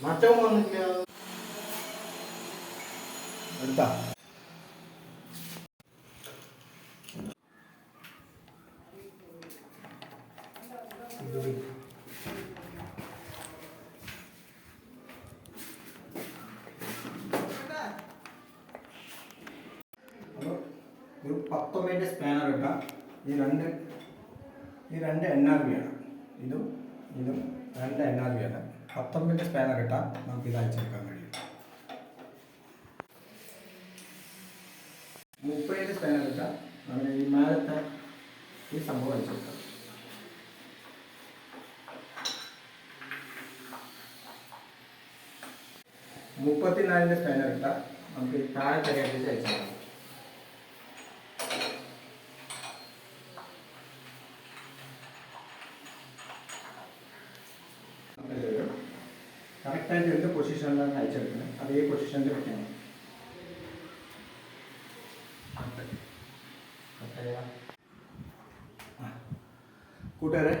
മാറ്റവും വന്നില്ല. എടുത്താ ഒരു 19 സ്പാനർ ഇട്ടാൽ ഈ രണ്ട് NRV ആണ്. ഇതും രണ്ട് NRV ആണ്. 19 സ്പാനർ ഇട്ടാൽ നമുക്ക് ഇത് അയച്ചെടുക്കാൻ കഴിയും. 30 സ്പാനർ ഇട്ടാൽ അങ്ങനെ ഈ മേലത്തെ ഈ സംഭവം അയച്ചെടുക്കാം. 34 സ്പാനർ ഇട്ടാൽ നമുക്ക് ഈ താഴത്തെ അയച്ചെടുക്കാം. കറക്റ്റായിട്ട് എന്ത് പൊസിഷനിലാണ് അയച്ചെടുക്കുന്നത് അതേ പൊസിഷനിൽ വെക്കണം. കൂട്ടുകാരെ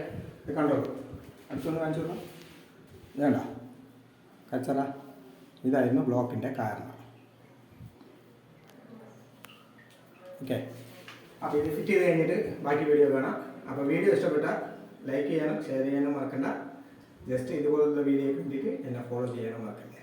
ഇത് കണ്ടോളൂ, അടുത്തൊന്ന് കാണിച്ചു കൊടുക്കാം. വേണ്ട കച്ചറ, ഇതായിരുന്നു ബ്ലോക്കിൻ്റെ കാരണം. ഓക്കെ, അപ്പോൾ ഇത് ഫിറ്റ് ചെയ്ത് കഴിഞ്ഞിട്ട് ബാക്കി വീഡിയോ കാണാം. അപ്പോൾ വീഡിയോ ഇഷ്ടപ്പെട്ടാൽ ലൈക്ക് ചെയ്യാനും ഷെയർ ചെയ്യാനും മറക്കണ്ട. ജസ്റ്റ് ഇതുപോലുള്ള വീഡിയോയ്ക്ക് വേണ്ടിയിട്ട് എന്നെ ഫോളോ ചെയ്യാനും മറക്കണ്ട.